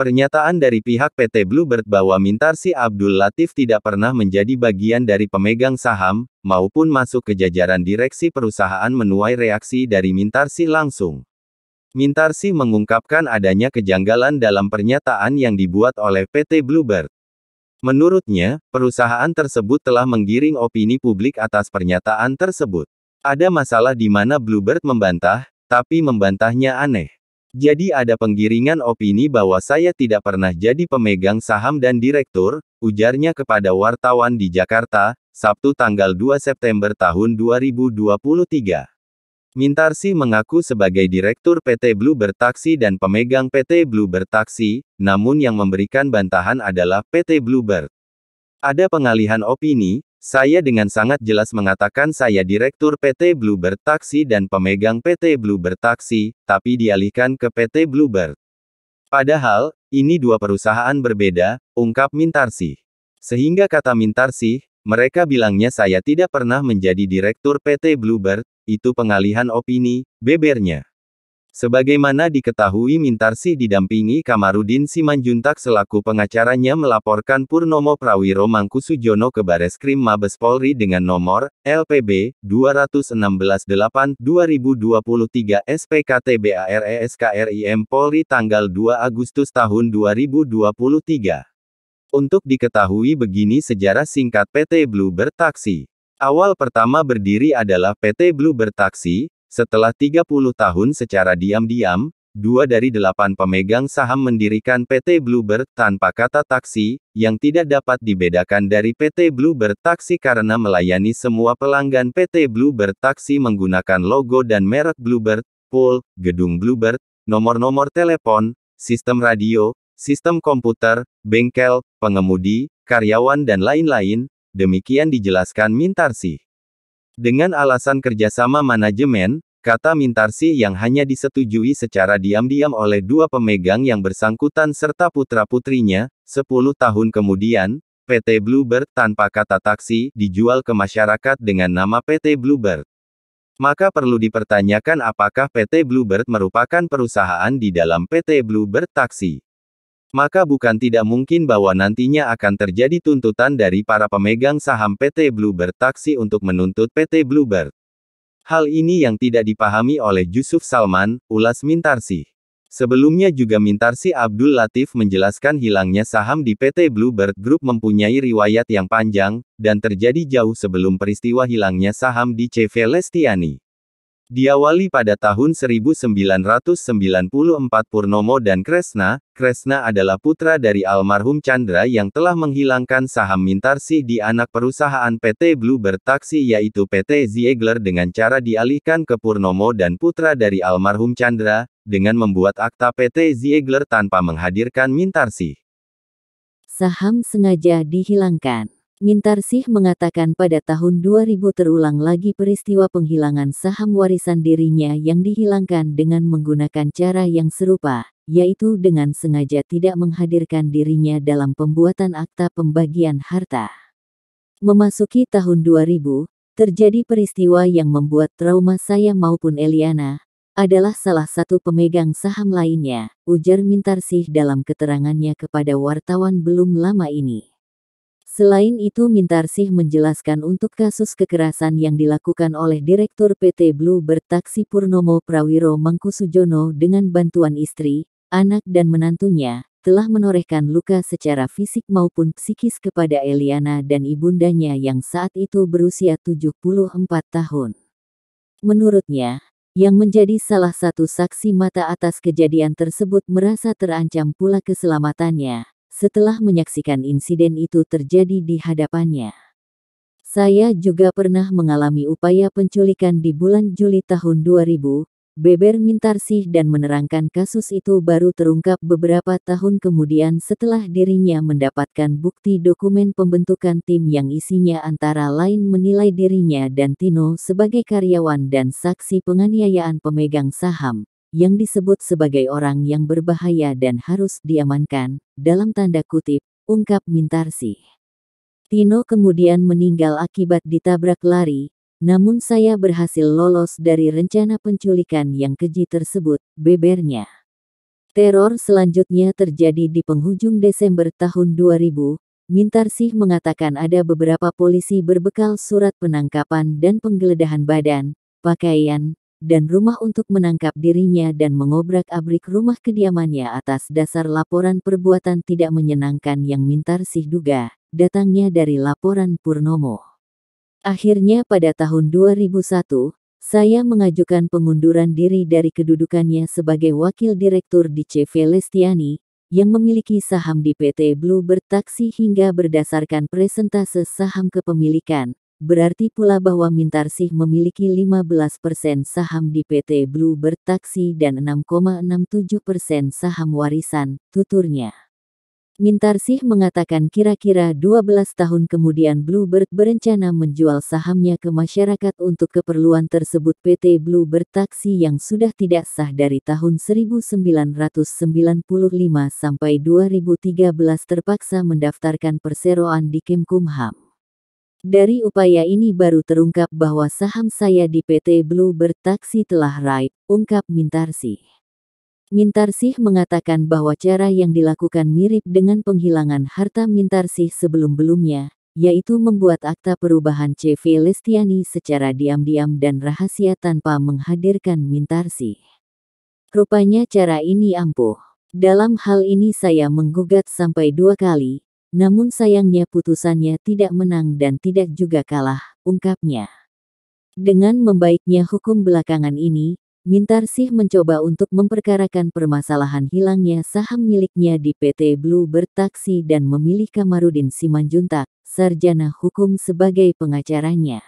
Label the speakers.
Speaker 1: Pernyataan dari pihak PT Bluebird bahwa Mintarsih Abdul Latif tidak pernah menjadi bagian dari pemegang saham, maupun masuk ke jajaran direksi perusahaan menuai reaksi dari Mintarsih langsung. Mintarsih mengungkapkan adanya kejanggalan dalam pernyataan yang dibuat oleh PT Bluebird. Menurutnya, perusahaan tersebut telah menggiring opini publik atas pernyataan tersebut. Ada masalah di mana Bluebird membantah, tapi membantahnya aneh. Jadi ada penggiringan opini bahwa saya tidak pernah jadi pemegang saham dan direktur, ujarnya kepada wartawan di Jakarta, Sabtu tanggal 2 September tahun 2023. Mintarsih mengaku sebagai direktur PT Bluebird Taksi dan pemegang PT Bluebird Taksi, namun yang memberikan bantahan adalah PT Bluebird. Ada pengalihan opini. Saya dengan sangat jelas mengatakan saya direktur PT Bluebird Taksi dan pemegang PT Bluebird Taksi, tapi dialihkan ke PT Bluebird. Padahal, ini dua perusahaan berbeda, ungkap Mintarsih. Sehingga kata Mintarsih, mereka bilangnya saya tidak pernah menjadi direktur PT Bluebird, itu pengalihan opini, bebernya. Sebagaimana diketahui Mintarsih didampingi Kamarudin Simanjuntak selaku pengacaranya melaporkan Purnomo Prawiro Mangkusujono ke Bareskrim Mabes Polri dengan nomor LPB 2168/2023 SPKT BARESKRIM Polri tanggal 2 Agustus tahun 2023. Untuk diketahui begini sejarah singkat PT Bluebird Taksi. Awal pertama berdiri adalah PT Bluebird Taksi. Setelah 30 tahun secara diam-diam, 2 dari 8 pemegang saham mendirikan PT Bluebird tanpa kata taksi, yang tidak dapat dibedakan dari PT Bluebird Taksi karena melayani semua pelanggan PT Bluebird Taksi menggunakan logo dan merek Bluebird, pool, gedung Bluebird, nomor-nomor telepon, sistem radio, sistem komputer, bengkel, pengemudi, karyawan dan lain-lain, demikian dijelaskan Mintarsih. Dengan alasan kerjasama manajemen, kata Mintarsih yang hanya disetujui secara diam-diam oleh dua pemegang yang bersangkutan serta putra-putrinya, 10 tahun kemudian, PT Bluebird tanpa kata taksi dijual ke masyarakat dengan nama PT Bluebird. Maka perlu dipertanyakan apakah PT Bluebird merupakan perusahaan di dalam PT Bluebird Taksi. Maka bukan tidak mungkin bahwa nantinya akan terjadi tuntutan dari para pemegang saham PT Bluebird Taksi untuk menuntut PT Bluebird. Hal ini yang tidak dipahami oleh Yusuf Salman, ulas Mintarsih. Sebelumnya juga Mintarsih Abdul Latif menjelaskan hilangnya saham di PT Bluebird Group mempunyai riwayat yang panjang, dan terjadi jauh sebelum peristiwa hilangnya saham di CV Lestiani. Diawali pada tahun 1994 Purnomo dan Kresna adalah putra dari almarhum Chandra yang telah menghilangkan saham Mintarsih di anak perusahaan PT Bluebird Taksi yaitu PT Ziegler dengan cara dialihkan ke Purnomo dan putra dari almarhum Chandra, dengan membuat akta PT Ziegler tanpa menghadirkan Mintarsih.
Speaker 2: Saham sengaja dihilangkan. Mintarsih mengatakan pada tahun 2000 terulang lagi peristiwa penghilangan saham warisan dirinya yang dihilangkan dengan menggunakan cara yang serupa, yaitu dengan sengaja tidak menghadirkan dirinya dalam pembuatan akta pembagian harta. Memasuki tahun 2000, terjadi peristiwa yang membuat trauma saya maupun Eliana, adalah salah satu pemegang saham lainnya, ujar Mintarsih dalam keterangannya kepada wartawan belum lama ini. Selain itu Mintarsih menjelaskan untuk kasus kekerasan yang dilakukan oleh Direktur PT Bluebird Taksi Purnomo Prawiro Mangkusujono dengan bantuan istri, anak dan menantunya, telah menorehkan luka secara fisik maupun psikis kepada Eliana dan ibundanya yang saat itu berusia 74 tahun. Menurutnya, yang menjadi salah satu saksi mata atas kejadian tersebut merasa terancam pula keselamatannya. Setelah menyaksikan insiden itu terjadi di hadapannya. Saya juga pernah mengalami upaya penculikan di bulan Juli tahun 2000, beber Mintarsih dan menerangkan kasus itu baru terungkap beberapa tahun kemudian setelah dirinya mendapatkan bukti dokumen pembentukan tim yang isinya antara lain menilai dirinya dan Tino sebagai karyawan dan saksi penganiayaan pemegang saham, yang disebut sebagai orang yang berbahaya dan harus diamankan, dalam tanda kutip, ungkap Mintarsih. Tino kemudian meninggal akibat ditabrak lari, namun saya berhasil lolos dari rencana penculikan yang keji tersebut, bebernya. Teror selanjutnya terjadi di penghujung Desember tahun 2000. Mintarsih mengatakan ada beberapa polisi berbekal surat penangkapan dan penggeledahan badan, pakaian, dan rumah untuk menangkap dirinya dan mengobrak-abrik rumah kediamannya atas dasar laporan perbuatan tidak menyenangkan yang Mintarsih duga datangnya dari laporan Purnomo. Akhirnya pada tahun 2001, saya mengajukan pengunduran diri dari kedudukannya sebagai wakil direktur di CV Lestiani, yang memiliki saham di PT Bluebird Taksi hingga berdasarkan persentase saham kepemilikan. Berarti pula bahwa Mintarsih memiliki 15% saham di PT Bluebird Taksi dan 6,67% saham warisan, tuturnya. Mintarsih mengatakan kira-kira 12 tahun kemudian Bluebird berencana menjual sahamnya ke masyarakat untuk keperluan tersebut. PT Bluebird Taksi yang sudah tidak sah dari tahun 1995 sampai 2013 terpaksa mendaftarkan perseroan di Kemkumham. Dari upaya ini baru terungkap bahwa saham saya di PT Bluebird Taksi telah raib, ungkap Mintarsih. Mintarsih mengatakan bahwa cara yang dilakukan mirip dengan penghilangan harta Mintarsih sebelum-belumnya, yaitu membuat akta perubahan CV Lestiani secara diam-diam dan rahasia tanpa menghadirkan Mintarsih. Rupanya cara ini ampuh. Dalam hal ini saya menggugat sampai 2 kali, namun sayangnya putusannya tidak menang dan tidak juga kalah, ungkapnya. Dengan membaiknya hukum belakangan ini, Mintarsih mencoba untuk memperkarakan permasalahan hilangnya saham miliknya di PT Bluebird Taksi dan memilih Kamarudin Simanjuntak, sarjana hukum sebagai pengacaranya.